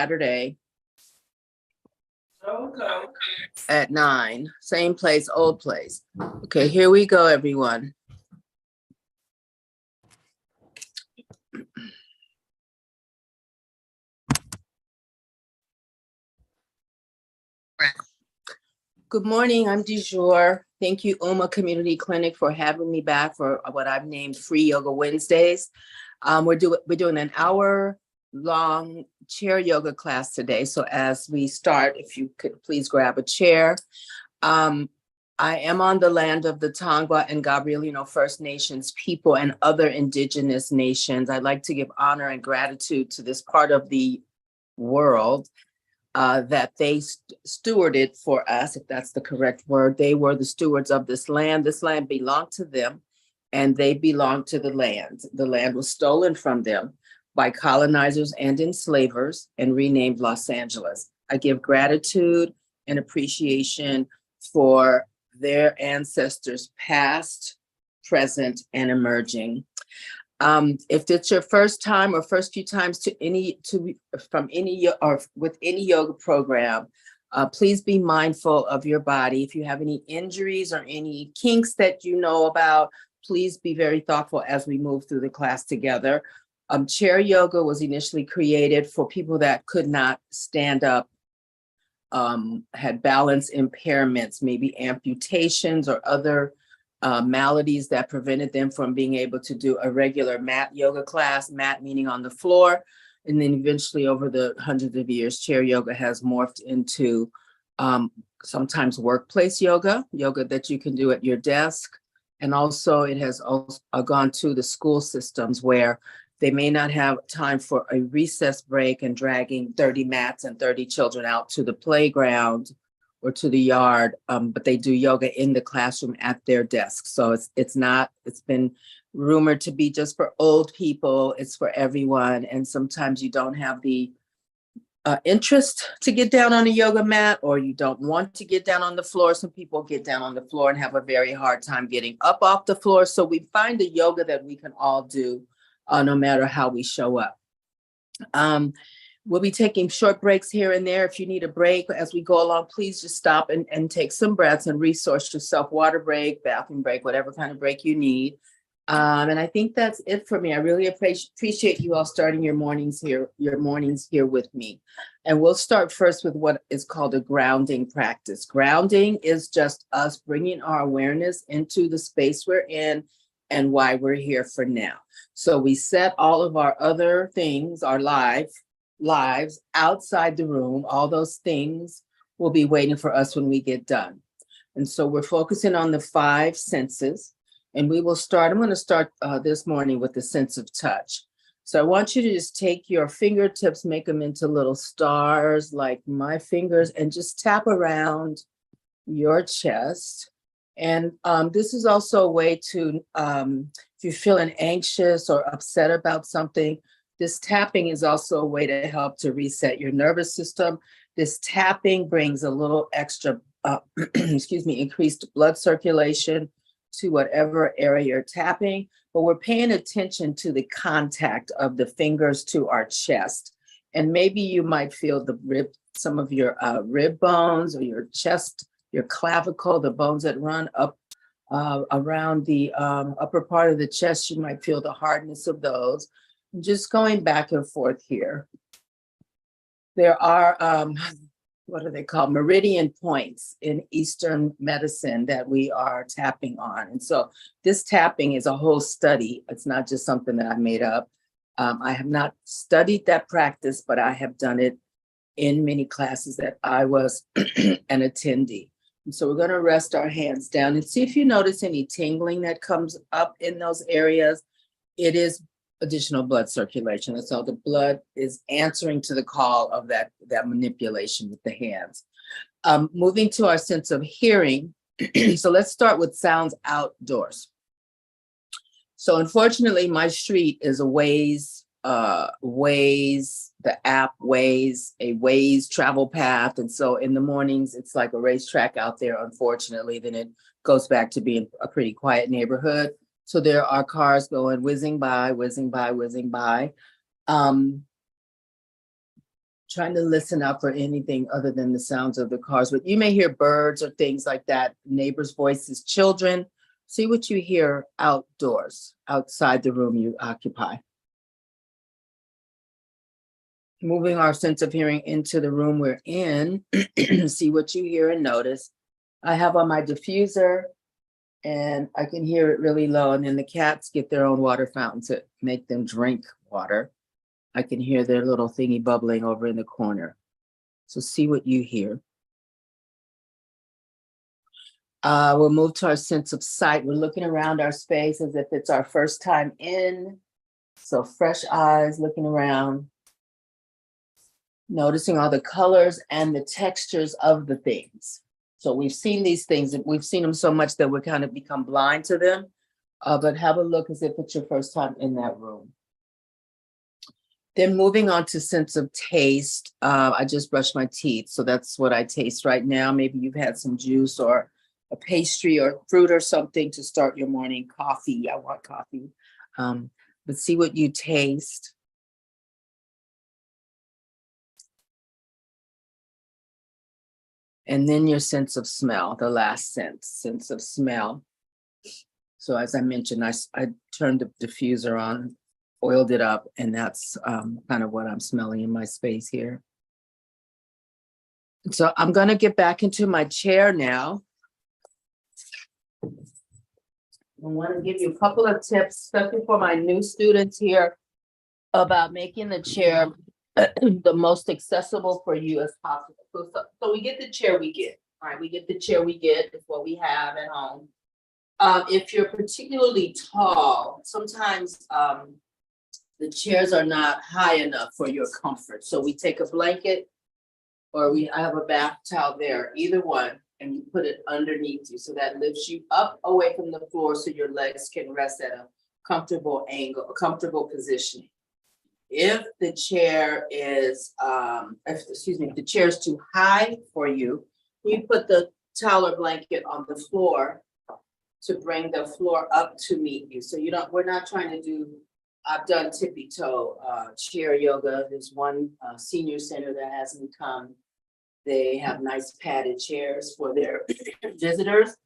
Saturday at 9, same place, old place. Okay, here we go, everyone. Good morning, I'm DeJur. Thank you, Uma Community Clinic, for having me back for what I've named Free Yoga Wednesdays. We're doing an hour-long chair yoga class today. So as we start, if you could please grab a chair. I am on the land of the Tongva and Gabrielino First Nations people and other indigenous nations. I'd like to give honor and gratitude to this part of the world that they stewarded for us, if that's the correct word. They were the stewards of this land. This land belonged to them, and they belonged to the land. The land was stolen from them by colonizers and enslavers and renamed Los Angeles. I give gratitude and appreciation for their ancestors, past, present, and emerging. If it's your first time or first few times with any yoga program, please be mindful of your body. If you have any injuries or any kinks that you know about, please be very thoughtful as we move through the class together. Chair yoga was initially created for people that could not stand up, had balance impairments, maybe amputations or other maladies that prevented them from being able to do a regular mat yoga class, mat meaning on the floor. And then eventually over the hundreds of years, chair yoga has morphed into sometimes workplace yoga that you can do at your desk. And also it has also gone to the school systems where they may not have time for a recess break and dragging 30 mats and 30 children out to the playground or to the yard, but they do yoga in the classroom at their desk. So it's been rumored to be just for old people, it's for everyone. And sometimes you don't have the interest to get down on a yoga mat, or you don't want to get down on the floor. Some people get down on the floor and have a very hard time getting up off the floor. So we find a yoga that we can all do no matter how we show up. We'll be taking short breaks here and there. If you need a break as we go along, please just stop and take some breaths and resource yourself. Water break, bathroom break, whatever kind of break you need. And I think that's it for me. I really appreciate you all starting your mornings here with me. And we'll start first with what is called a grounding practice. Grounding is just us bringing our awareness into the space we're in and why we're here for now. So we set all of our other things, our lives outside the room. All those things will be waiting for us when we get done. And so we're focusing on the 5 senses. And I'm going to start this morning with the sense of touch. So I want you to just take your fingertips, make them into little stars like my fingers, and just tap around your chest. And this is also a way to, if you're feeling anxious or upset about something, this tapping is also a way to help to reset your nervous system. This tapping brings a little extra, increased blood circulation to whatever area you're tapping, but we're paying attention to the contact of the fingers to our chest. And maybe you might feel some of your rib bones or your chest, your clavicle, the bones that run up around the upper part of the chest. You might feel the hardness of those. Just going back and forth here. There are, what are they called? Meridian points in Eastern medicine that we are tapping on. And so this tapping is a whole study. It's not just something that I made up. I have not studied that practice, but I have done it in many classes that I was an attendee. And so we're going to rest our hands down and see if you notice any tingling that comes up in those areas. It is additional blood circulation. And so the blood is answering to the call of that manipulation with the hands. Moving to our sense of hearing. So let's start with sounds outdoors. So unfortunately, my street is a Waze, the app Waze, a Waze travel path. And so in the mornings, it's like a racetrack out there, unfortunately. Then it goes back to being a pretty quiet neighborhood. So there are cars going whizzing by, whizzing by, whizzing by. Trying to listen out for anything other than the sounds of the cars, but you may hear birds or things like that, neighbors' voices, children. See what you hear outdoors, outside the room you occupy. Moving our sense of hearing into the room we're in, see what you hear and notice. I have on my diffuser and I can hear it really low, and then the cats get their own water fountain to make them drink water. I can hear their little thingy bubbling over in the corner. So see what you hear. We'll move to our sense of sight. We're looking around our space as if it's our first time in. So fresh eyes, looking around, noticing all the colors and the textures of the things. So we've seen these things, and we've seen them so much that we kind of become blind to them. But have a look as if it's your first time in that room. Then moving on to sense of taste. I just brushed my teeth, so that's what I taste right now. Maybe you've had some juice or a pastry or fruit or something to start your morning. Coffee, I want coffee. But see what you taste. And then your sense of smell, the last sense of smell. So as I mentioned, I turned the diffuser on, oiled it up, and that's kind of what I'm smelling in my space here. So I'm gonna get back into my chair now. I want to give you a couple of tips, especially for my new students here, about making the chair the most accessible for you as possible. So we get the chair we get, right? We get the chair we get, it's what we have at home. If you're particularly tall, sometimes the chairs are not high enough for your comfort. So we take a blanket, or I have a bath towel there, either one, and you put it underneath you. So that lifts you up away from the floor so your legs can rest at a comfortable angle, a comfortable positioning. If the chair is, if the chair is too high for you, you put the towel or blanket on the floor to bring the floor up to meet you. So we're not trying to do, I've done tippy toe chair yoga. There's one senior center that has me come. They have nice padded chairs for their visitors.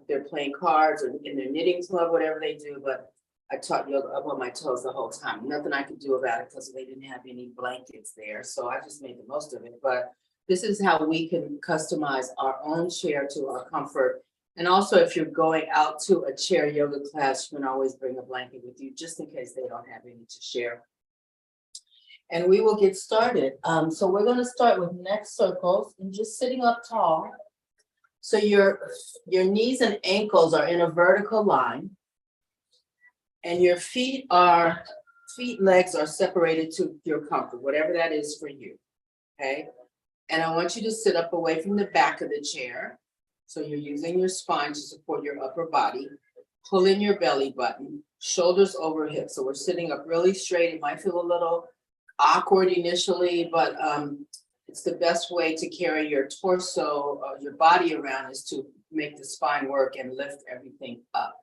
They're playing cards or in their knitting club, whatever they do, but I taught yoga up on my toes the whole time. Nothing I could do about it because they didn't have any blankets there. So I just made the most of it. But this is how we can customize our own chair to our comfort. And also, if you're going out to a chair yoga class, you can always bring a blanket with you just in case they don't have any to share. And we will get started. So we're going to start with neck circles and just sitting up tall. So your knees and ankles are in a vertical line. And your legs are separated to your comfort, whatever that is for you, okay? And I want you to sit up away from the back of the chair. So you're using your spine to support your upper body. Pull in your belly button, shoulders over hips. So we're sitting up really straight. It might feel a little awkward initially, but it's the best way to carry your torso, your body around, is to make the spine work and lift everything up.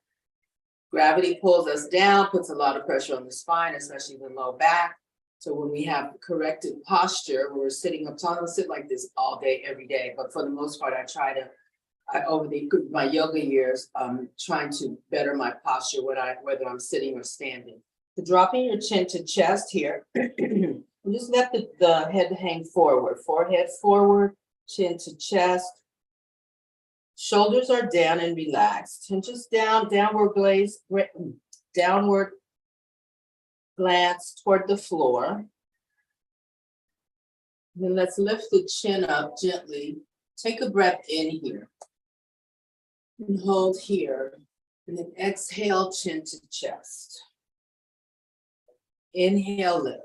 Gravity pulls us down, puts a lot of pressure on the spine, especially the low back. So when we have corrected posture, when we're sitting up tall, I don't sit like this all day, every day, but for the most part, over my yoga years, trying to better my posture, whether I'm sitting or standing. So dropping your chin to chest here, and just let the head hang forward, forehead forward, chin to chest. Shoulders are down and relaxed, and just downward glance toward the floor. Then let's lift the chin up gently. Take a breath in here and hold here, and then exhale, chin to chest. Inhale, lift,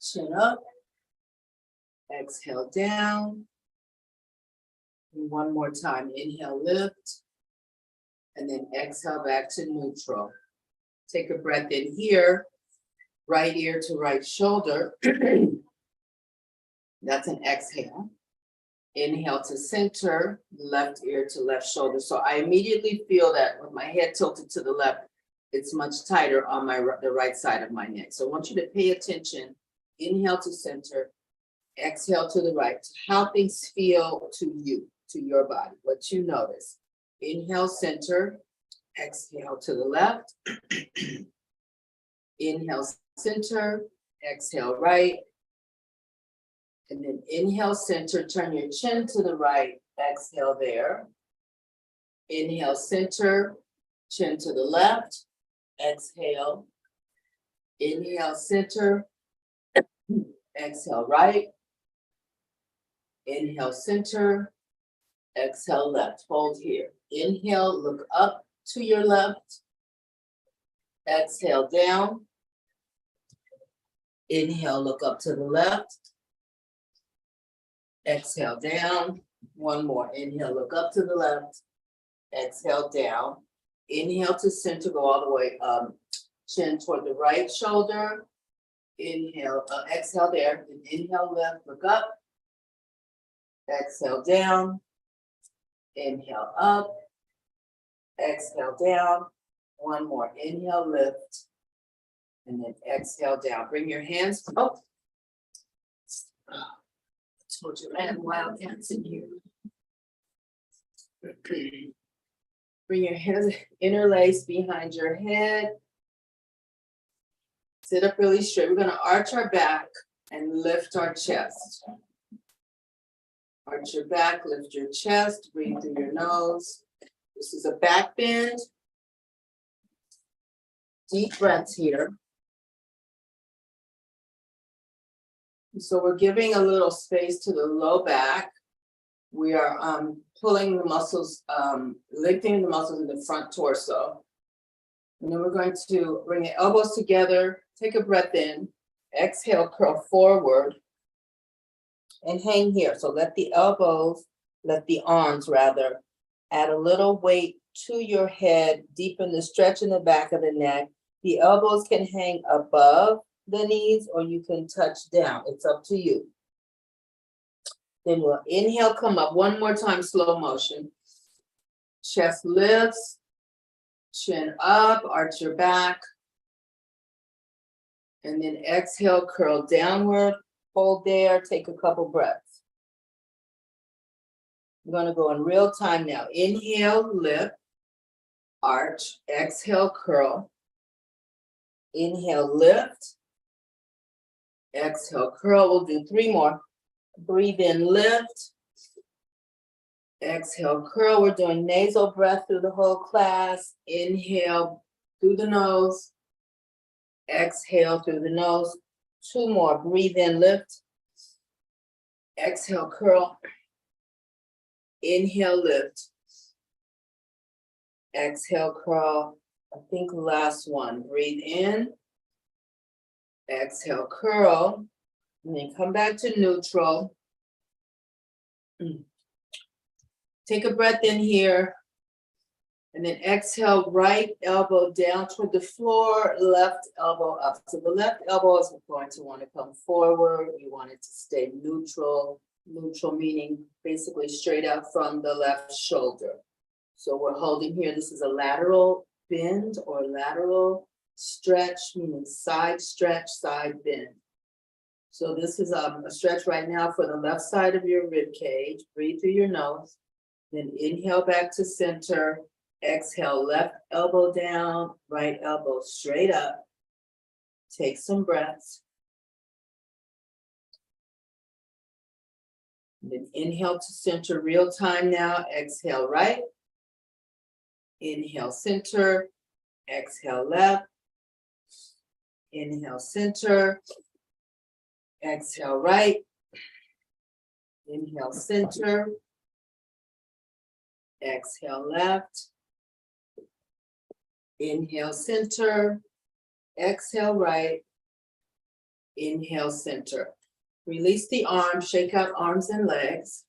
chin up, exhale down. And one more time, inhale, lift, and then exhale back to neutral. Take a breath in here, right ear to right shoulder. That's an exhale. Inhale to center, left ear to left shoulder. So I immediately feel that with my head tilted to the left, it's much tighter on the right side of my neck. So I want you to pay attention. Inhale to center, Exhale to the right. How things feel to you, to your body, what you notice. Inhale, center. Exhale to the left. Inhale, center. Exhale, right. And then inhale, center. Turn your chin to the right. Exhale there. Inhale, center. Chin to the left. Exhale. Inhale, center. Exhale, right. Inhale, center. Exhale, left. Hold here. Inhale, look up to your left. Exhale, down. Inhale, look up to the left. Exhale, down. One more. Inhale, look up to the left. Exhale, down. Inhale to center, go all the way up. Chin toward the right shoulder. Inhale, exhale there. And inhale, left, look up. Exhale, down. Inhale, up. Exhale, down. One more. Inhale, lift. And then exhale, down. Bring your hands up. I told you I had wildcats in here. Bring your hands interlace behind your head. Sit up really straight. We're going to arch our back and lift our chest. Arch your back, lift your chest, breathe through your nose. This is a back bend. Deep breaths here. So we're giving a little space to the low back. We are pulling the muscles, lifting the muscles in the front torso. And then we're going to bring the elbows together, take a breath in, exhale, curl forward, and hang here. So let the arms rather, add a little weight to your head, deepen the stretch in the back of the neck. The elbows can hang above the knees or you can touch down. It's up to you. Then we'll inhale, come up one more time, slow motion. Chest lifts, chin up, arch your back. And then exhale, curl downward, hold there, take a couple breaths. We're gonna go in real time now. Inhale, lift, arch, exhale, curl. Inhale, lift. Exhale, curl. We'll do 3 more. Breathe in, lift. Exhale, curl. We're doing nasal breath through the whole class. Inhale through the nose. Exhale through the nose. 2 more. Breathe in, lift. Exhale, curl. Inhale, lift. Exhale, curl. I think last one. Breathe in. Exhale, curl. And then come back to neutral. Take a breath in here. And then exhale, right elbow down toward the floor, left elbow up. So the left elbow is going to want to come forward. You want it to stay neutral. Neutral meaning basically straight out from the left shoulder. So we're holding here. This is a lateral bend or lateral stretch, meaning side stretch, side bend. So this is a stretch right now for the left side of your rib cage. Breathe through your nose. Then inhale back to center. Exhale, left elbow down, right elbow straight up. Take some breaths. And then inhale to center, real time now. Exhale, right. Inhale, center. Exhale, left. Inhale, center. Exhale, right. Inhale, center. Exhale, left. Inhale, center. Exhale, right. Inhale, center. Release the arms, shake out arms and legs.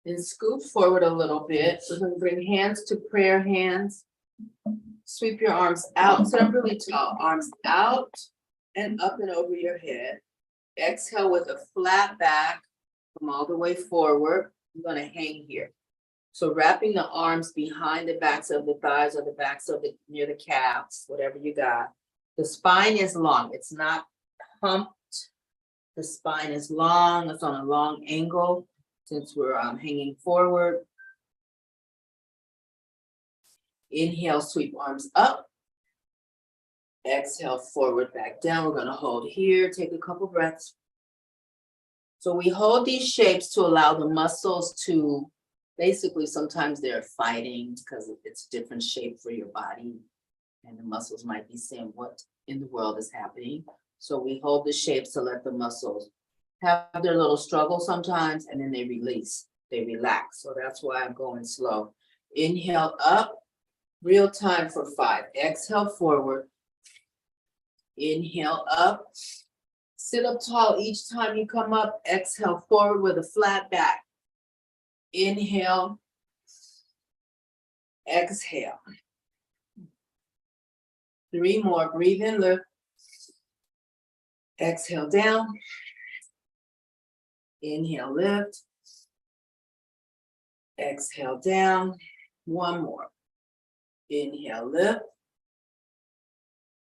And scoot forward a little bit. We're going to bring hands to prayer hands. Sweep your arms out, sit up really tall. Arms out and up and over your head. Exhale with a flat back. Come all the way forward. You're going to hang here. So wrapping the arms behind the backs of the thighs or the backs of the near the calves, whatever you got. The spine is long. It's not pumped. The spine is long, it's on a long angle since we're hanging forward. Inhale, sweep arms up. Exhale, forward, back down. We're gonna hold here, take a couple breaths. So we hold these shapes to allow the muscles to, basically sometimes they're fighting because it's a different shape for your body. And the muscles might be saying, what in the world is happening? So we hold the shapes to let the muscles have their little struggle sometimes, and then they release, they relax. So that's why I'm going slow. Inhale up, real time for 5. Exhale forward. Inhale up. Sit up tall each time you come up. Exhale forward with a flat back. Inhale. Exhale. 3 more. Breathe in, lift. Exhale down. Inhale, lift. Exhale down. 1 more. Inhale, lift.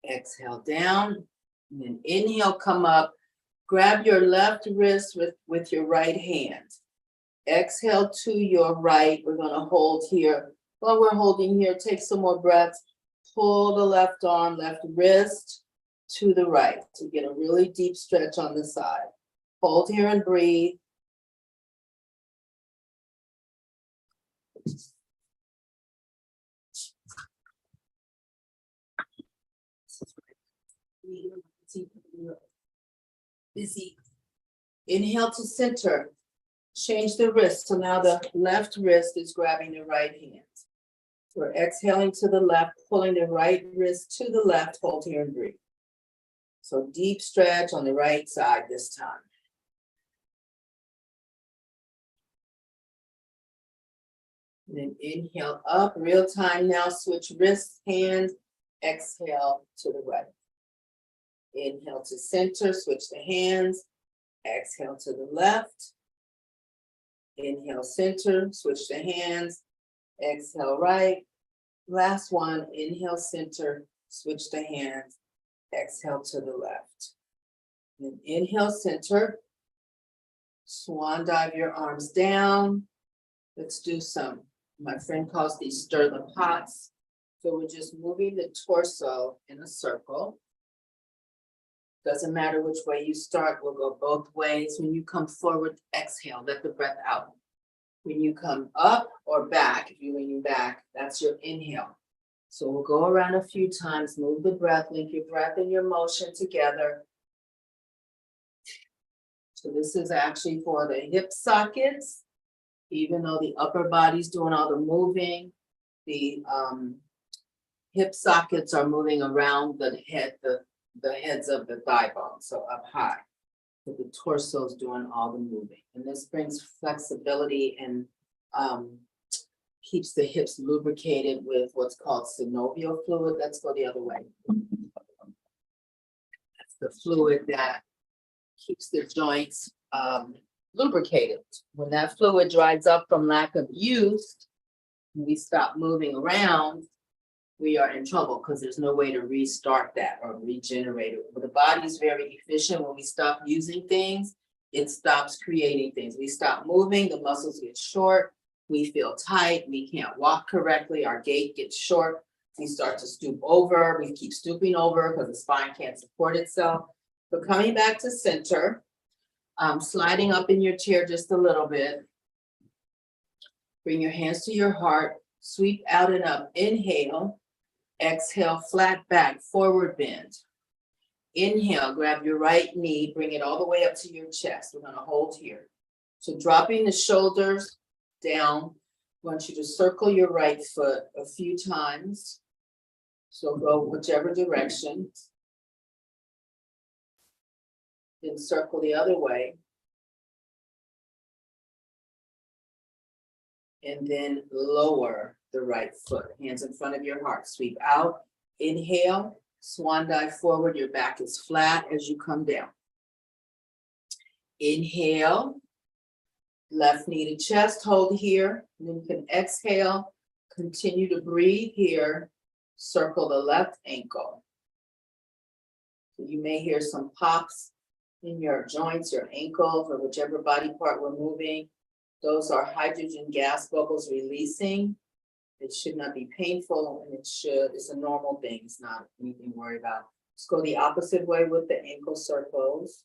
Exhale down. And then inhale, come up. Grab your left wrist with your right hand. Exhale to your right. We're going to hold here. While we're holding here, take some more breaths. Pull the left arm, left wrist to the right to get a really deep stretch on the side. Hold here and breathe. Busy. Inhale to center. Change the wrist. So now the left wrist is grabbing the right hand. We're exhaling to the left, pulling the right wrist to the left. Hold here and breathe. So deep stretch on the right side this time. And then inhale up, real time now. Switch wrist, hand. Exhale to the right. Inhale to center, switch the hands. Exhale to the left. Inhale, center, switch the hands. Exhale, right. Last one, inhale, center, switch the hands. Exhale to the left. And inhale, center. Swan dive your arms down. Let's do some, my friend calls these stir the pots. So we're just moving the torso in a circle. Doesn't matter which way you start, we'll go both ways. When you come forward, exhale, let the breath out. When you come up or back, if you're leaning back, that's your inhale. So we'll go around a few times, move the breath, link your breath and your motion together. So this is actually for the hip sockets, even though the upper body's doing all the moving, the hip sockets are moving around the head, the heads of the thigh bone, so up high. So the torso is doing all the moving. And this brings flexibility and keeps the hips lubricated with what's called synovial fluid. Let's go the other way. That's the fluid that keeps the joints lubricated. When that fluid dries up from lack of use, we stop moving around, we are in trouble because there's no way to restart that or regenerate it. But the body's very efficient. When we stop using things, it stops creating things. We stop moving, the muscles get short, we feel tight, we can't walk correctly, our gait gets short, we start to stoop over, we keep stooping over because the spine can't support itself. So coming back to center, sliding up in your chair just a little bit. Bring your hands to your heart, sweep out and up, inhale. Exhale, flat back, forward bend. Inhale, grab your right knee, bring it all the way up to your chest. We're gonna hold here. So dropping the shoulders down, I want you to circle your right foot a few times. So go whichever direction. Then circle the other way. And then lower the right foot, hands in front of your heart, sweep out, inhale, swan dive forward, your back is flat as you come down. Inhale, left knee to chest, hold here, and then you can exhale, continue to breathe here, circle the left ankle. You may hear some pops in your joints, your ankles, or whichever body part we're moving. Those are hydrogen gas bubbles releasing. It should not be painful, and it's a normal thing. It's not anything to worry about. Let's go the opposite way with the ankle circles.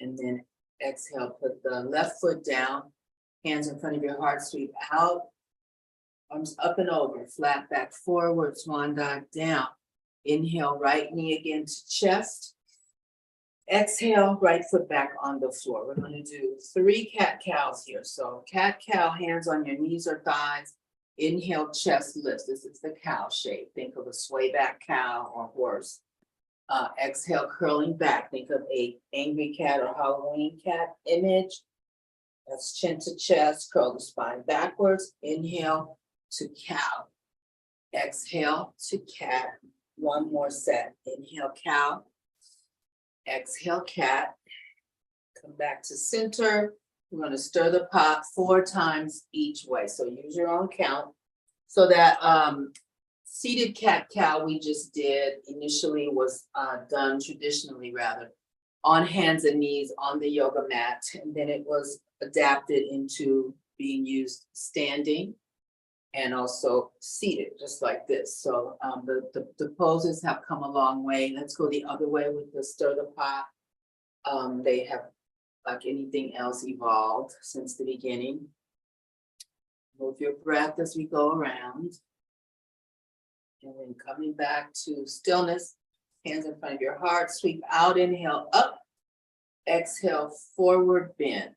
And then exhale, put the left foot down, hands in front of your heart, sweep out, arms up and over, flat back forward, swan dive down. Inhale, right knee again to chest. Exhale, right foot back on the floor. We're going to do 3 cat-cows here. So cat-cow, hands on your knees or thighs. Inhale, chest lifts. This is the cow shape. Think of a sway back cow or horse. Exhale, curling back. Think of a angry cat or Halloween cat image. That's chin to chest, curl the spine backwards. Inhale to cow. Exhale to cat. One more set. Inhale, cow. Exhale, cat. Come back to center. We're going to stir the pot 4 times each way. So use your own count. So that seated cat-cow we just did initially was done traditionally rather on hands and knees on the yoga mat. And then it was adapted into being used standing and also seated, just like this. So the poses have come a long way. Let's go the other way with the stir the pot. They have, like anything else, evolved since the beginning. Move your breath as we go around. And then coming back to stillness, hands in front of your heart, sweep out, inhale up, exhale, forward bend.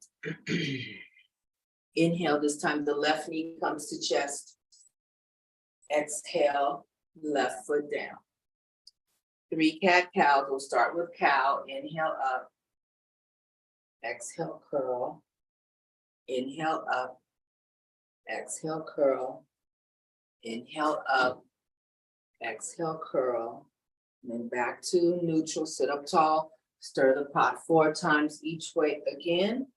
Inhale, this time the left knee comes to chest. Exhale, left foot down. 3 cat-cows, we'll start with cow, inhale up. Exhale, curl. Inhale up. Exhale, curl. Inhale up. Exhale, curl. And then back to neutral, sit up tall. Stir the pot 4 times each way again.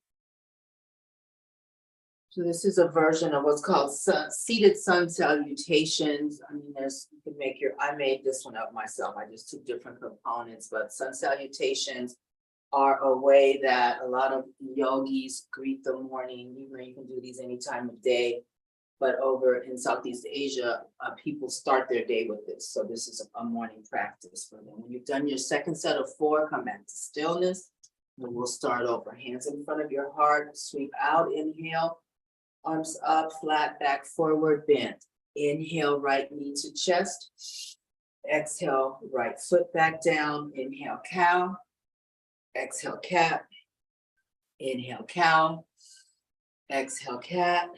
So this is a version of what's called seated sun salutations. I mean, you can make I made this one up myself. I just took different components, but sun salutations are a way that a lot of yogis greet the morning. You can do these any time of day, but over in Southeast Asia, people start their day with this. So this is a morning practice for them. When you've done your second set of 4, come back to stillness, and we'll start over. Hands in front of your heart, sweep out, inhale, arms up, flat back, forward bend. Inhale, right knee to chest. Exhale, right foot back down. Inhale, cow. Exhale, cat. Inhale, cow. Exhale, cat.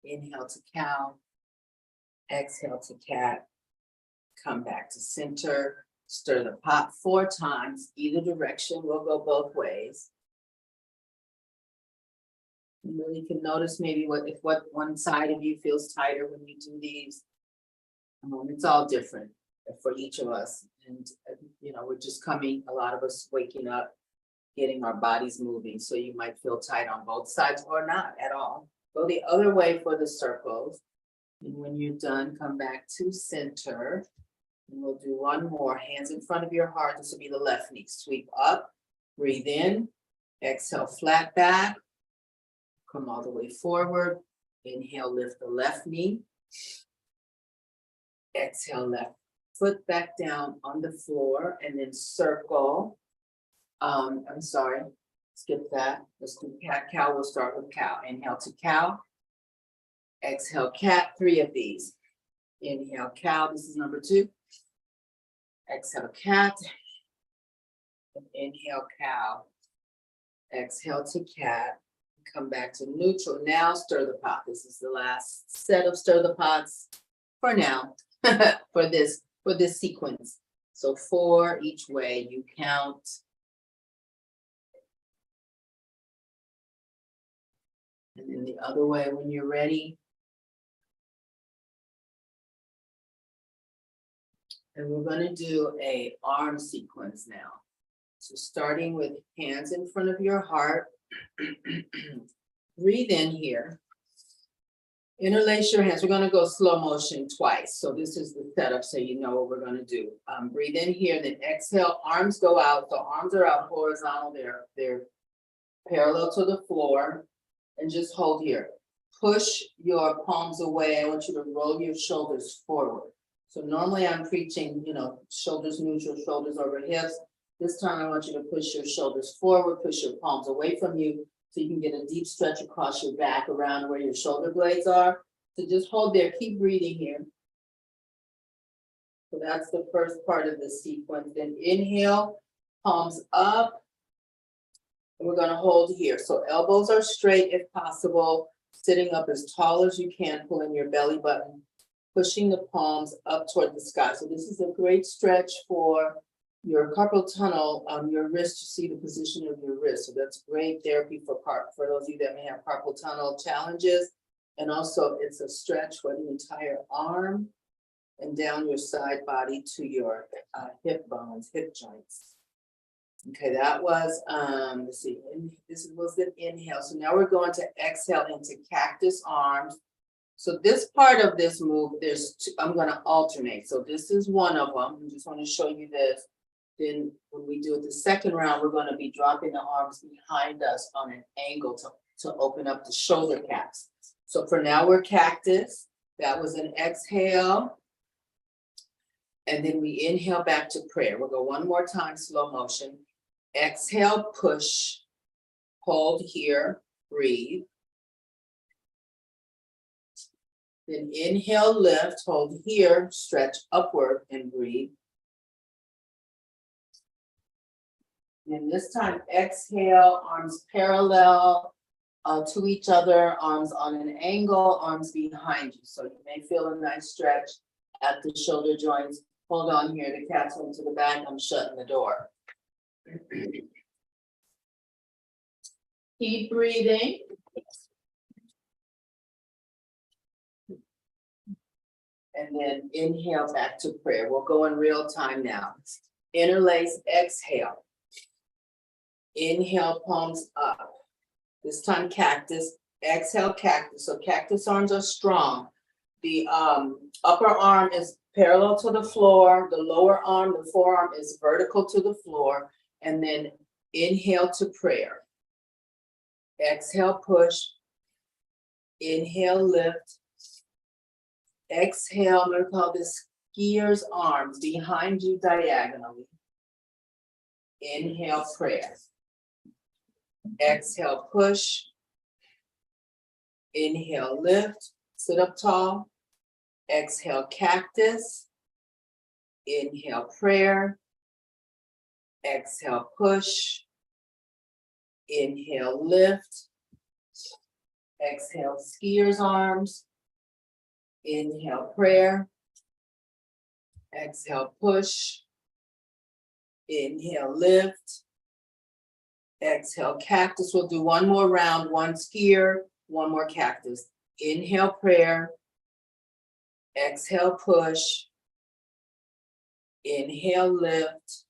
Inhale to cow. Exhale to cat. Come back to center. Stir the pot 4 times, either direction. We'll go both ways. You really can notice maybe if one side of you feels tighter when you do these. It's all different for each of us. And, we're just a lot of us waking up, getting our bodies moving. So you might feel tight on both sides or not at all. Go the other way for the circles. And when you're done, come back to center. And we'll do one more. Hands in front of your heart. This will be the left knee. Sweep up, breathe in, exhale, flat back. Come all the way forward. Inhale, lift the left knee. Exhale, left foot back down on the floor, and then circle. I'm sorry, skip that. Let's do cat-cow. We'll start with cow. Inhale to cow. Exhale, cat. 3 of these. Inhale, cow. This is number 2. Exhale, cat. And inhale, cow. Exhale to cat. Come back to neutral. Now stir the pot. This is the last set of stir the pots for now, for this sequence. So 4 each way, you count. And then the other way when you're ready. And we're going to do an arm sequence now. So starting with hands in front of your heart. Breathe in here. Interlace your hands. We're gonna go slow motion twice. So this is the setup so you know what we're gonna do. Breathe in here, then exhale, arms go out. So arms are out horizontal, they're parallel to the floor. And just hold here. Push your palms away. I want you to roll your shoulders forward. So normally I'm preaching, shoulders neutral, shoulders over hips. This time I want you to push your shoulders forward, push your palms away from you so you can get a deep stretch across your back around where your shoulder blades are. So just hold there, keep breathing here. So that's the first part of the sequence. Then inhale, palms up. And we're gonna hold here. So elbows are straight if possible, sitting up as tall as you can, pulling your belly button, pushing the palms up toward the sky. So this is a great stretch for your carpal tunnel, your wrist, to see the position of your wrist. So that's great therapy for those of you that may have carpal tunnel challenges. And also it's a stretch for the entire arm and down your side body to your hip bones, hip joints. Okay, that was, let's see, this was the inhale. So now we're going to exhale into cactus arms. So this part of this move, I'm gonna alternate. So this is one of them. I just wanna show you this. Then when we do it the second round, we're gonna be dropping the arms behind us on an angle to open up the shoulder caps. So for now, we're cactus. That was an exhale. And then we inhale back to prayer. We'll go one more time, slow motion. Exhale, push, hold here, breathe. Then inhale, lift, hold here, stretch upward and breathe. And this time, exhale, arms parallel to each other, arms on an angle, arms behind you. So you may feel a nice stretch at the shoulder joints. Hold on here, the cat's went to the back, I'm shutting the door. Keep breathing. And then inhale back to prayer. We'll go in real time now. Interlace, exhale. Inhale, palms up. This time cactus, exhale cactus. So cactus arms are strong. The upper arm is parallel to the floor. The lower arm, the forearm, is vertical to the floor. And then inhale to prayer. Exhale, push. Inhale, lift. Exhale, I'm going to call this skier's arms behind you diagonally. Inhale, prayer. Exhale, push. Inhale, lift. Sit up tall. Exhale, cactus. Inhale, prayer. Exhale, push. Inhale, lift. Exhale, skier's arms. Inhale, prayer. Exhale, push. Inhale, lift. Exhale, cactus. We'll do one more round, one skier, one more cactus. Inhale, prayer. Exhale, push. Inhale, lift.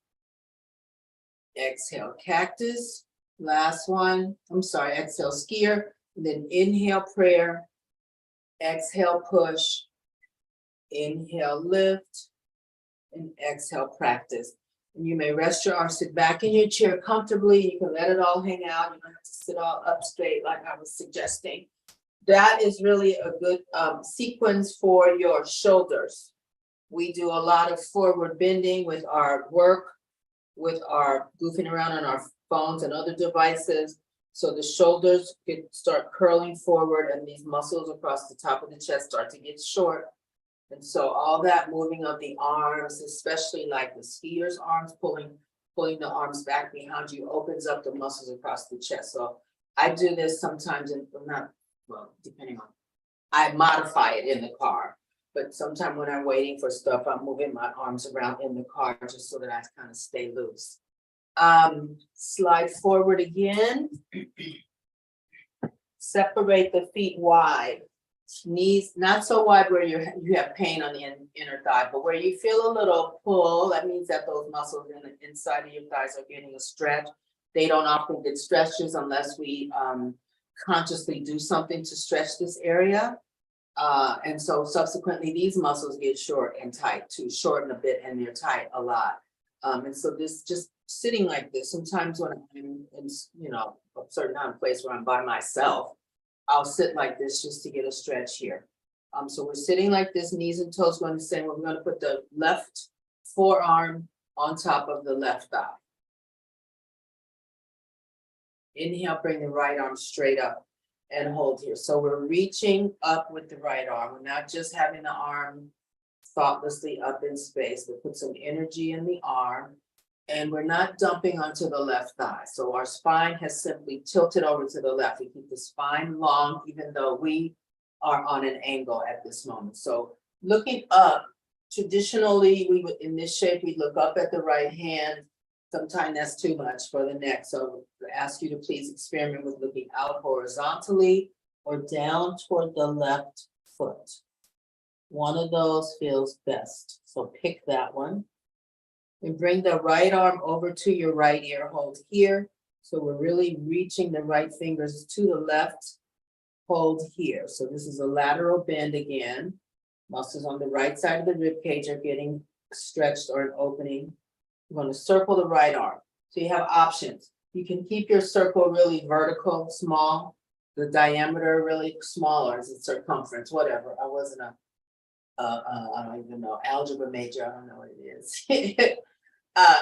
Exhale, cactus. Last one. I'm sorry, exhale, skier. And then inhale, prayer. Exhale, push. Inhale, lift. And exhale, practice. And you may rest your arms, sit back in your chair comfortably. You can let it all hang out. You don't have to sit all up straight like I was suggesting. That is really a good sequence for your shoulders. We do a lot of forward bending with our work, with our goofing around on our phones and other devices. So the shoulders start curling forward and these muscles across the top of the chest start to get short. And so all that moving of the arms, especially like the skier's arms, pulling the arms back behind you, opens up the muscles across the chest. So I do this sometimes, depending on, I modify it in the car, but sometimes when I'm waiting for stuff, I'm moving my arms around in the car just so that I kind of stay loose. Slide forward again. Separate the feet wide. Knees not so wide where you have pain on the inner thigh, but where you feel a little pull, that means that those muscles in the inside of your thighs are getting a stretch. They don't often get stretches unless we consciously do something to stretch this area. And so subsequently, these muscles get short and tight too, shorten a bit and they're tight a lot. And so this just sitting like this, sometimes when I'm in, a certain kind of place where I'm by myself, I'll sit like this just to get a stretch here. So we're sitting like this, knees and toes going the same. We're going to put the left forearm on top of the left thigh. Inhale, bring the right arm straight up and hold here. So we're reaching up with the right arm. We're not just having the arm thoughtlessly up in space. We put some energy in the arm and we're not dumping onto the left thigh. So our spine has simply tilted over to the left. We keep the spine long, even though we are on an angle at this moment. So looking up, traditionally, we would, in this shape, we look up at the right hand. Sometimes that's too much for the neck. So I ask you to please experiment with looking out horizontally or down toward the left foot. One of those feels best. So pick that one. And bring the right arm over to your right ear, hold here. So we're really reaching the right fingers to the left, hold here. So this is a lateral bend again. Muscles on the right side of the rib cage are getting stretched or an opening. I'm going to circle the right arm. So you have options. You can keep your circle really vertical, small, the diameter really smaller as the circumference, whatever. I wasn't I don't even know, algebra major, I don't know what it is.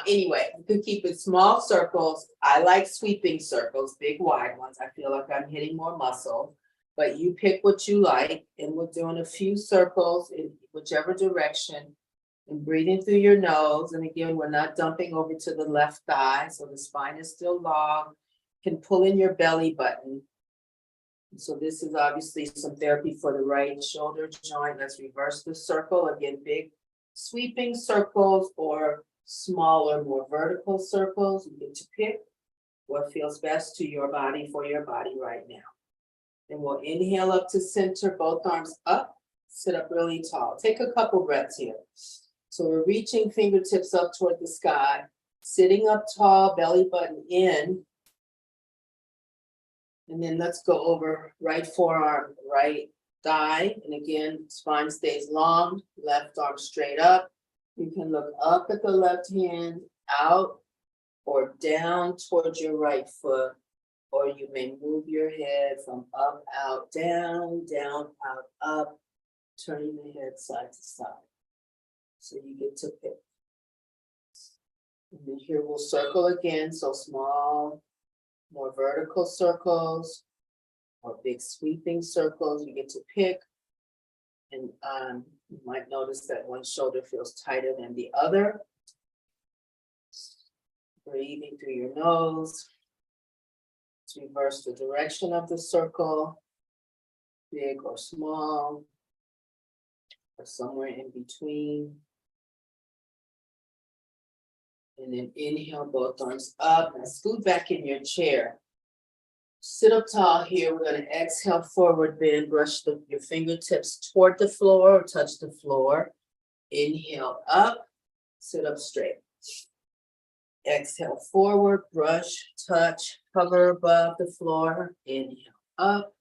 Anyway, you can keep it small circles. I like sweeping circles, big wide ones. I feel like I'm hitting more muscle, but you pick what you like. And we're doing a few circles in whichever direction and breathing through your nose. And again, we're not dumping over to the left thigh. So the spine is still long. You can pull in your belly button. So this is obviously some therapy for the right shoulder joint. Let's reverse the circle. Again, big sweeping circles or smaller, more vertical circles. You get to pick what feels best to your body for your body right now. Then we'll inhale up to center, both arms up, sit up really tall. Take a couple breaths here. So we're reaching fingertips up toward the sky, sitting up tall, belly button in. And then let's go over right forearm, right thigh. And again, spine stays long, left arm straight up. You can look up at the left hand, out or down towards your right foot, or you may move your head from up, out, down, out, up, turning the head side to side. So you get to pick. And then here we'll circle again, so small, more vertical circles, or big sweeping circles. You get to pick. And you might notice that one shoulder feels tighter than the other. Breathing through your nose. Let's reverse the direction of the circle, big or small, or somewhere in between. And then inhale, both arms up and scoot back in your chair. Sit up tall here. We're going to exhale, forward bend, brush your fingertips toward the floor or touch the floor. Inhale up, sit up straight. Exhale forward, brush, touch, hover above the floor. Inhale up.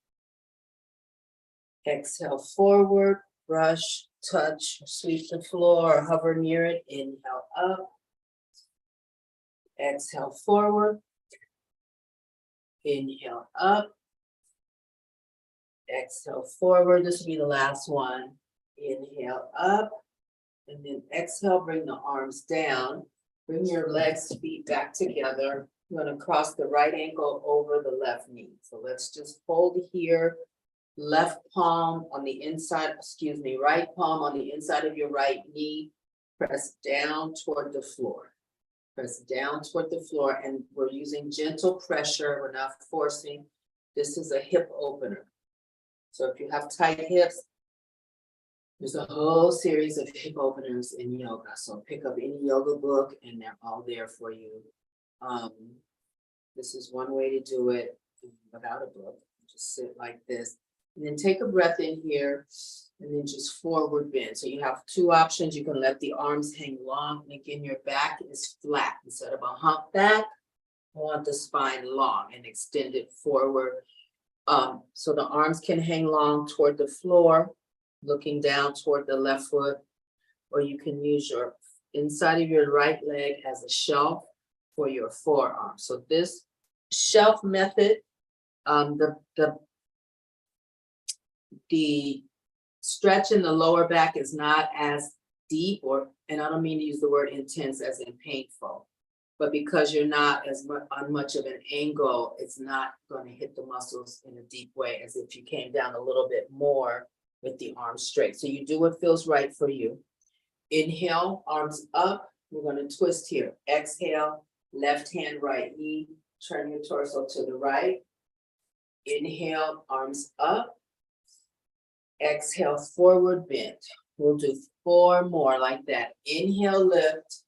Exhale forward, brush, touch, sweep the floor or hover near it. Inhale up. Exhale forward. Inhale up. Exhale forward. This will be the last one. Inhale up. And then exhale, bring the arms down. Bring your legs, feet back together. You're going to cross the right ankle over the left knee. So let's just hold here. Left palm on the inside, right palm on the inside of your right knee. Press down toward the floor. Press down toward the floor, and we're using gentle pressure. We're not forcing. This is a hip opener. So if you have tight hips, there's a whole series of hip openers in yoga. So pick up any yoga book and they're all there for you. This is one way to do it without a book. Just sit like this. And then take a breath in here and then just forward bend. So you have two options. You can let the arms hang long. And again, your back is flat. Instead of a hump back, I want the spine long and extend it forward. So the arms can hang long toward the floor. looking down toward the left foot, or you can use your inside of your right leg as a shelf for your forearm. So this shelf method, the stretch in the lower back is not as deep, and I don't mean to use the word intense as in painful, but because you're not as much on much of an angle, it's not going to hit the muscles in a deep way as if you came down a little bit more with the arms straight. So you do what feels right for you. Inhale, arms up. We're going to twist here. Exhale, left hand, right knee. Turn your torso to the right. Inhale, arms up. Exhale, forward bend. We'll do 4 more like that. Inhale, lift.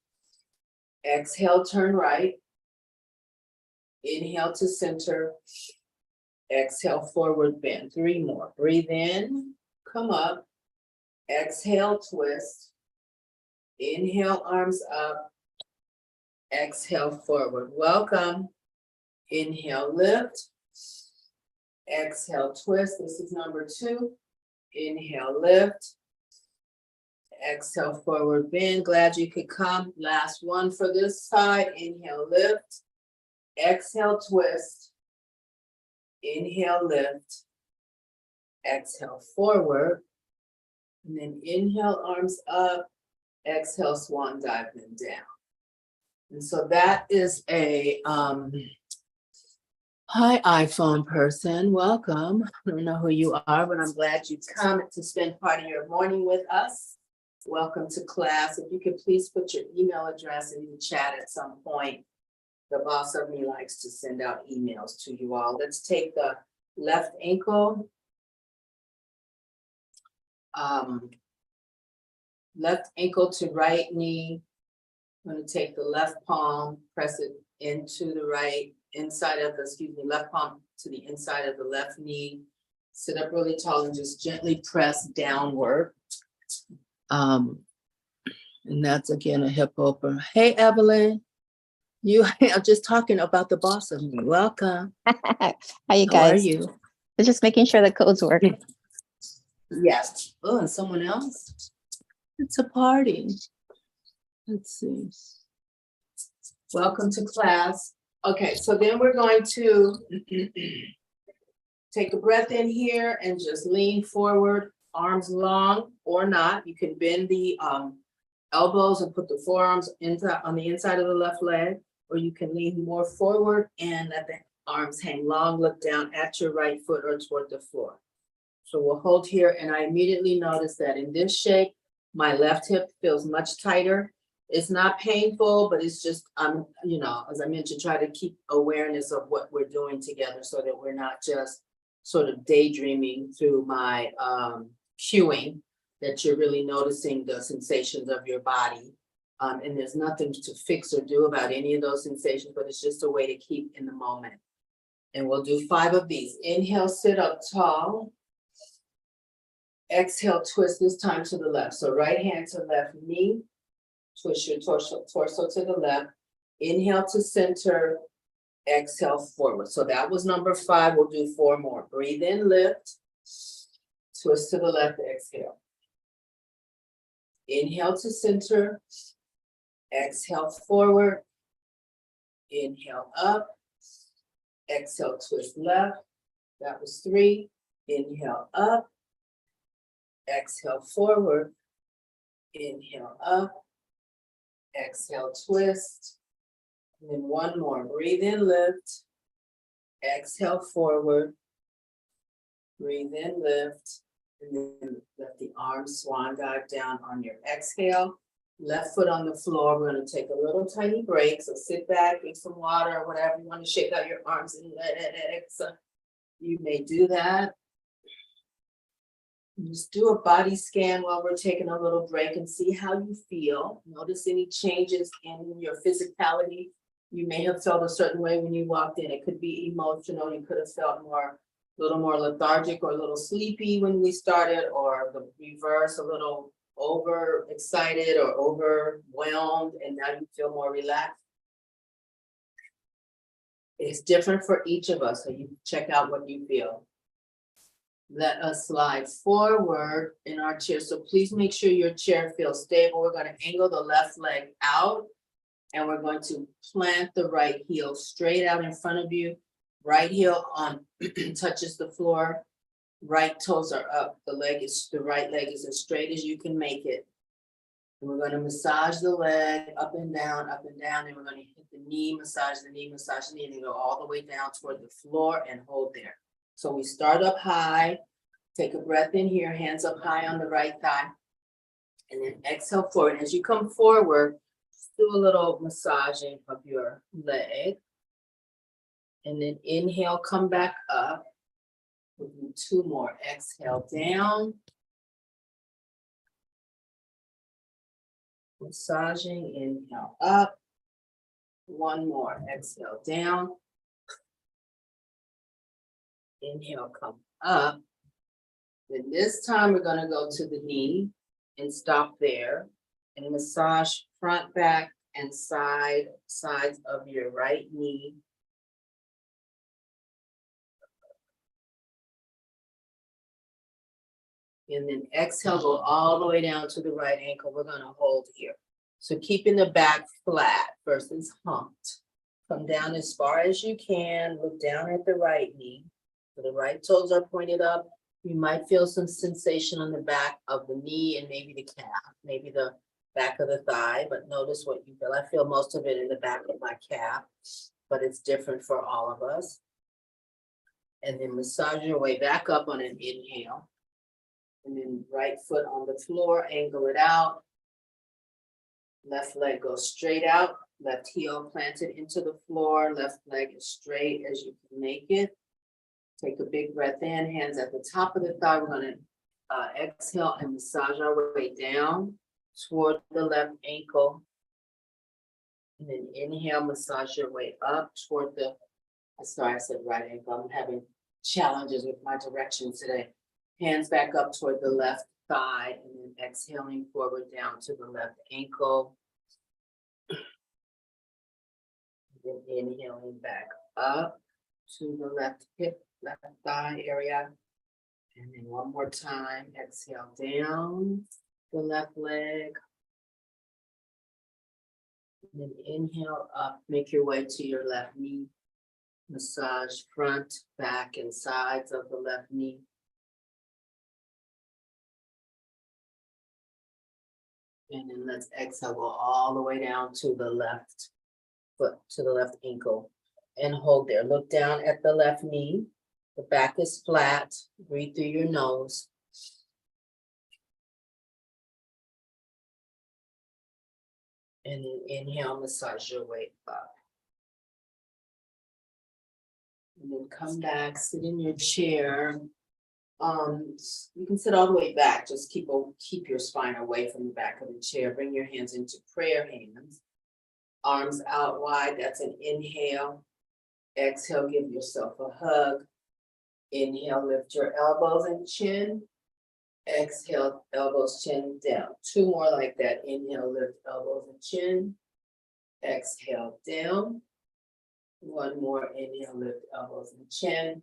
Exhale, turn right. Inhale to center. Exhale, forward bend. 3 more. Breathe in, come up. Exhale, twist. Inhale, arms up. Exhale, forward. Welcome. Inhale, lift. Exhale, twist. This is number 2. Inhale, lift. Exhale, forward bend. Glad you could come. Last one for this side. Inhale, lift. Exhale, twist. Inhale, lift. Exhale, forward. And then inhale, arms up. Exhale, swan dive them down. And so that is a hi, iPhone person. Welcome. I don't know who you are, but I'm glad you come to spend part of your morning with us. Welcome to class. If you could please put your email address in the chat at some point. The boss of me likes to send out emails to you all. Let's take the left ankle. Left ankle to right knee. I'm going to take the left palm, press it into the right inside of the, left palm to the inside of the left knee. Sit up really tall and just gently press downward. And that's again a hip opener. Hey, Evelyn, I'm just talking about the boss of me. Welcome. How you guys? How are you? I'm just making sure the codes work. Yes. Oh, and someone else? It's a party. Let's see. Welcome to class. Okay, so then we're going to take a breath in here and just lean forward, arms long or not. You can bend the elbows and put the forearms on the inside of the left leg, or you can lean more forward and let the arms hang long, look down at your right foot or toward the floor. So we'll hold here, and I immediately notice that in this shape, my left hip feels much tighter. It's not painful, but it's just, as I mentioned, try to keep awareness of what we're doing together so that we're not just sort of daydreaming through my cueing, that you're really noticing the sensations of your body. And there's nothing to fix or do about any of those sensations, but it's just a way to keep in the moment. And we'll do 5 of these. Inhale, sit up tall. Exhale, twist this time to the left. So right hand to left knee. Twist your torso to the left. Inhale to center. Exhale, forward. So that was number 5. We'll do 4 more. Breathe in, lift. Twist to the left, exhale. Inhale to center. Exhale, forward. Inhale, up. Exhale, twist left. That was 3. Inhale, up. Exhale, forward. Inhale, up. Exhale, twist. And then 1 more. Breathe in, lift. Exhale, forward. Breathe in, lift. And then let the arms swan dive down on your exhale. Left foot on the floor. We're going to take a little tiny break. So sit back, drink some water, or whatever you want to shake out your arms and legs. You may do that. Just do a body scan while we're taking a little break and see how you feel. Notice any changes in your physicality. You may have felt a certain way when you walked in. It could be emotional. You could have felt a little more lethargic or a little sleepy when we started, or the reverse, a little overexcited or overwhelmed, and now you feel more relaxed. It's different for each of us, so you check out what you feel. Let us slide forward in our chair. So please make sure your chair feels stable. We're going to angle the left leg out and we're going to plant the right heel straight out in front of you. Right heel on touches the floor. Right toes are up. The right leg is as straight as you can make it. And we're going to massage the leg up and down, and we're going to hit the knee, massage the knee, and then go all the way down toward the floor and hold there. So we start up high, take a breath in here, hands up high on the right thigh, and then exhale forward. As you come forward, just do a little massaging of your leg. And then inhale, come back up. We'll do 2 more. Exhale down. Massaging, inhale up. 1 more. Exhale down. Inhale, come up. Then this time we're going to go to the knee and stop there and massage front, back, and sides of your right knee. And then exhale, go all the way down to the right ankle. We're going to hold here. So keeping the back flat versus humped. Come down as far as you can. Look down at the right knee. So the right toes are pointed up. You might feel some sensation on the back of the knee and maybe the calf, maybe the back of the thigh, but notice what you feel. I feel most of it in the back of my calf, but it's different for all of us. And then massage your way back up on an inhale. And then right foot on the floor, angle it out. Left leg goes straight out. Left heel planted into the floor. Left leg as straight as you can make it. Take a big breath in, hands at the top of the thigh. We're going to exhale and massage our way down toward the left ankle. And then inhale, massage your way up toward the, sorry, I said right ankle. I'm having challenges with my direction today. Hands back up toward the left thigh and then exhaling forward down to the left ankle. Then inhaling back up to the left hip, left thigh area. And then 1 more time, exhale down the left leg. And then inhale up, make your way to your left knee. Massage front, back, and sides of the left knee. And then let's exhale, go all the way down to the left foot, to the left ankle. And hold there. Look down at the left knee. The back is flat. Breathe through your nose. And then inhale, massage your way up. And then come back, sit in your chair. You can sit all the way back. Just keep your spine away from the back of the chair. Bring your hands into prayer hands. Arms out wide. That's an inhale. Exhale, give yourself a hug. Inhale, lift your elbows and chin. Exhale, elbows, chin down. 2 more like that. Inhale, lift elbows and chin. Exhale, down. 1 more. Inhale, lift elbows and chin.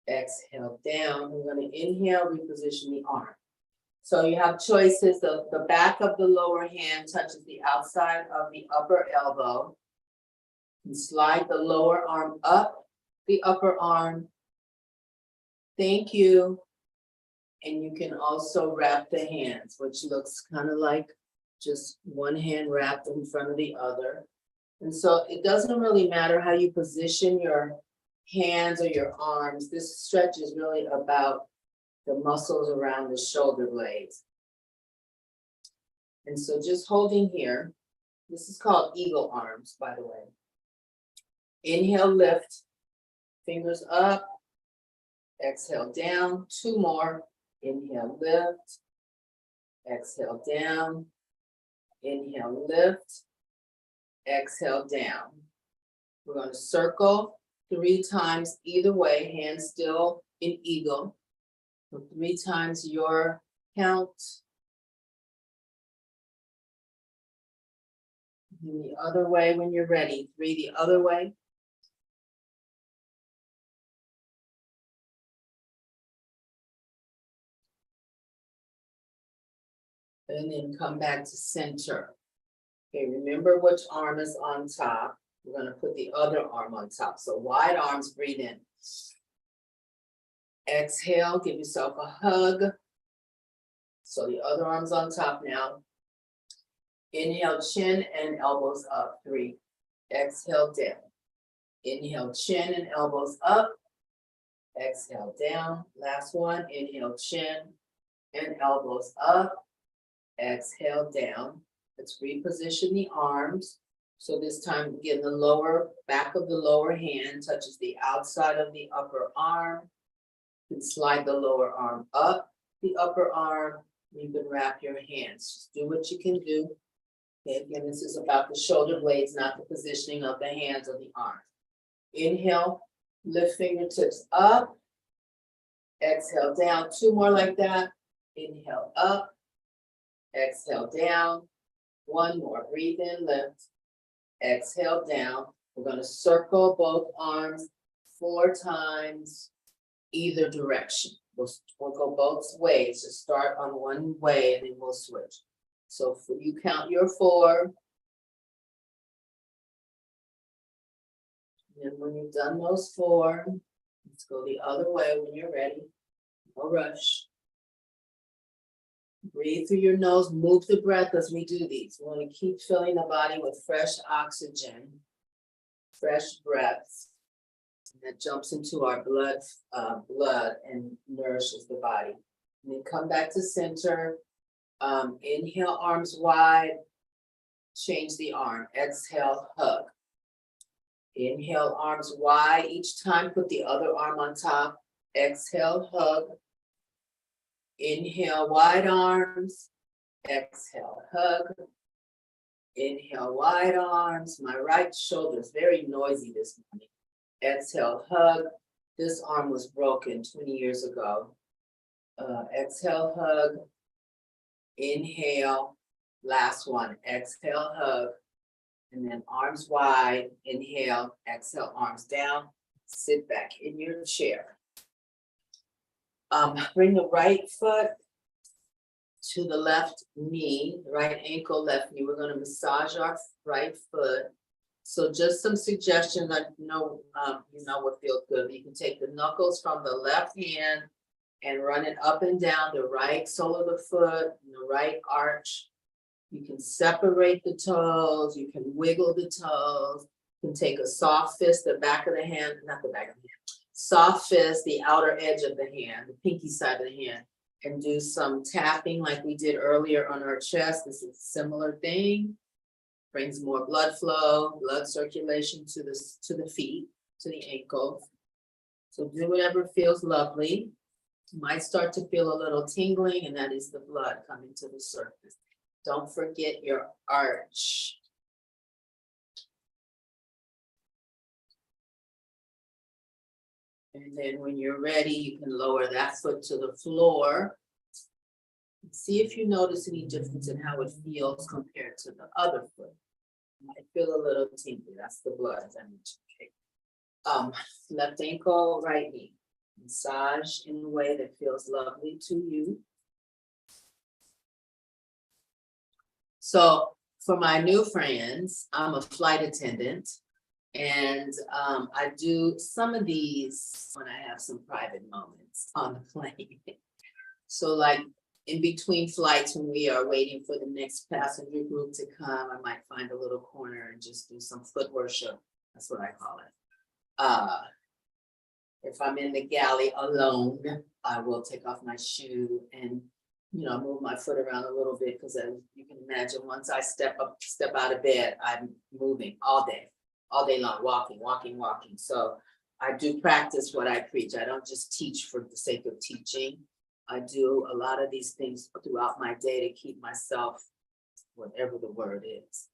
Exhale, down. We're going to inhale, reposition the arm. So you have choices. The back of the lower hand touches the outside of the upper elbow. You slide the lower arm up the upper arm. Thank you. And you can also wrap the hands, which looks kind of like just one hand wrapped in front of the other. And so it doesn't really matter how you position your hands or your arms. This stretch is really about the muscles around the shoulder blades. And so just holding here, this is called eagle arms, by the way. Inhale, lift, fingers up, exhale down, 2 more. Inhale, lift, exhale down, inhale, lift, exhale down. We're going to circle 3 times either way, hands still in eagle. So 3 times your count. And the other way when you're ready. 3 the other way. And then come back to center. Okay, remember which arm is on top. We're gonna put the other arm on top. So wide arms, breathe in. Exhale, give yourself a hug. So the other arm's on top now. Inhale, chin and elbows up, 3. Exhale, down. Inhale, chin and elbows up. Exhale, down. Last one, inhale, chin and elbows up. Exhale, down. Let's reposition the arms. So this time, again, the lower back of the lower hand touches the outside of the upper arm. You can slide the lower arm up the upper arm. You can wrap your hands. Just do what you can do. Okay, again, this is about the shoulder blades, not the positioning of the hands or the arms. Inhale, lift fingertips up. Exhale, down. 2 more like that. Inhale, up. Exhale, down. 1 more. Breathe in, lift. Exhale, down. We're going to circle both arms 4 times, either direction. We'll go both ways. Just start on one way and then we'll switch. So for you count your 4. And when you've done those 4, let's go the other way when you're ready. No rush. Breathe through your nose, move the breath as we do these. We want to keep filling the body with fresh oxygen, fresh breaths. That jumps into our blood and nourishes the body. And then come back to center. Inhale, arms wide. Change the arm. Exhale, hug. Inhale, arms wide. Each time, put the other arm on top. Exhale, hug. Inhale, wide arms. Exhale, hug. Inhale, wide arms. My right shoulder is very noisy this morning. Exhale, hug. This arm was broken 20 years ago. Exhale, hug. Inhale. Last one. Exhale, hug. And then arms wide. Inhale. Exhale, arms down. Sit back in your chair. Bring the right foot to the left knee, right ankle, left knee. We're going to massage our right foot. So just some suggestions. I know you know what feels good. You can take the knuckles from the left hand and run it up and down the right sole of the foot, the right arch. You can separate the toes. You can wiggle the toes. You can take a soft fist, the back of the hand, not the back of the hand. Soft fist, the outer edge of the hand, the pinky side of the hand, and do some tapping like we did earlier on our chest. This is a similar thing. Brings more blood flow, blood circulation to the feet, to the ankles. So do whatever feels lovely. You might start to feel a little tingling, and that is the blood coming to the surface. Don't forget your arch. And then when you're ready, you can lower that foot to the floor. See if you notice any difference in how it feels compared to the other foot. You might feel a little tingly. That's the blood. Left ankle, right knee. Massage in a way that feels lovely to you. So for my new friends, I'm a flight attendant. And I do some of these when I have some private moments on the plane. So like in between flights when we are waiting for the next passenger group to come, I might find a little corner and just do some foot worship. That's what I call it. If I'm in the galley alone, I will take off my shoe and move my foot around a little bit, because as you can imagine, once I step out of bed, I'm moving all day long, walking. So I do practice what I preach. I don't just teach for the sake of teaching. I do a lot of these things throughout my day to keep myself, whatever the word is,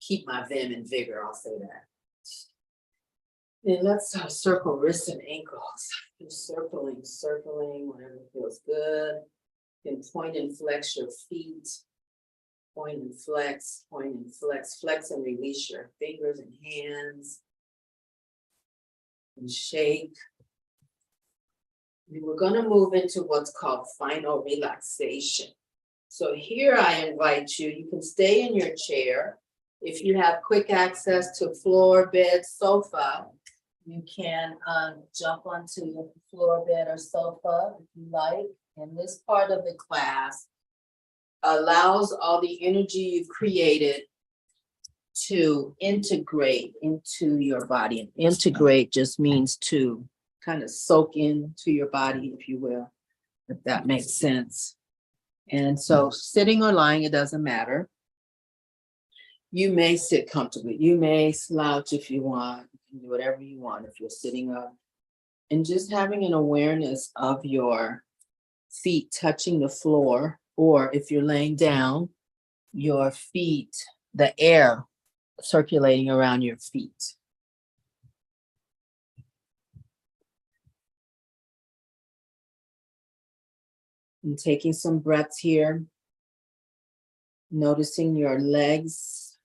keep my vim and vigor, I'll say that. And let's circle wrists and ankles. Just circling, whatever feels good. You can point and flex your feet. Point and flex, flex and release your fingers and hands. And shake. And we're going to move into what's called final relaxation. So here I invite you, you can stay in your chair. If you have quick access to floor, bed, sofa, you can jump onto the floor, bed, or sofa if you like. And this part of the class allows all the energy you've created to integrate into your body. And integrate just means to kind of soak into your body, if you will, if that makes sense. And so sitting or lying, it doesn't matter. You may sit comfortably. You may slouch if you want. You can do whatever you want if you're sitting up. And just having an awareness of your feet touching the floor, or if you're laying down, your feet, the air circulating around your feet. And taking some breaths here, noticing your legs.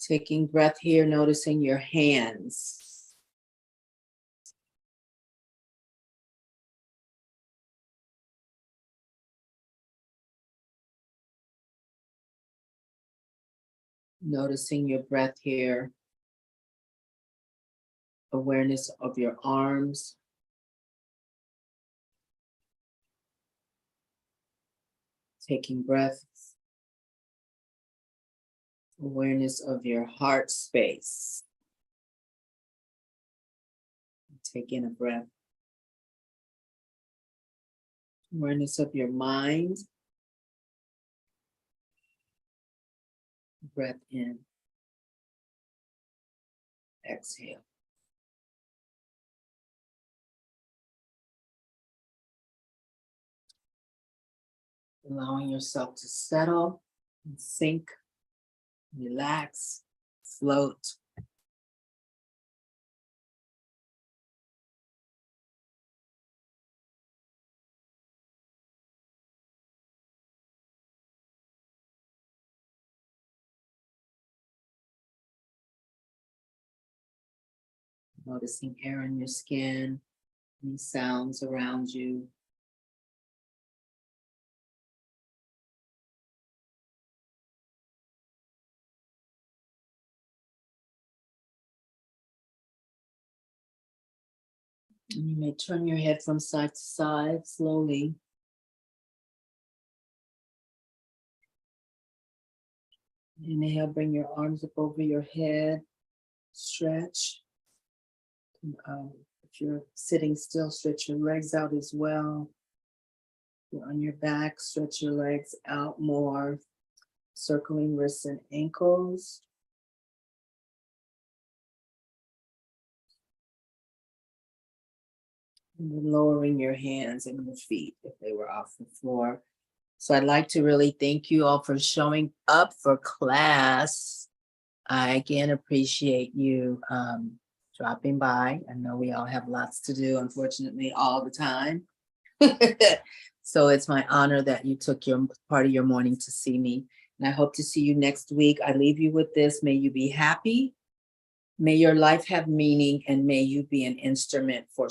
Taking breath here, noticing your hands. Noticing your breath here. Awareness of your arms. Taking breath. Awareness of your heart space. Take in a breath. Awareness of your mind. Breath in. Exhale. Allowing yourself to settle and sink, relax, float. Noticing air in your skin, any sounds around you. And you may turn your head from side to side slowly. Inhale, bring your arms up over your head, stretch. If you're sitting still, stretch your legs out as well. If you're on your back, stretch your legs out more, circling wrists and ankles. And then lowering your hands and your feet if they were off the floor. So I'd like to really thank you all for showing up for class. I again appreciate you dropping by. I know we all have lots to do, unfortunately, all the time. So it's my honor that you took your part of your morning to see me. And I hope to see you next week. I leave you with this. May you be happy. May your life have meaning, and may you be an instrument for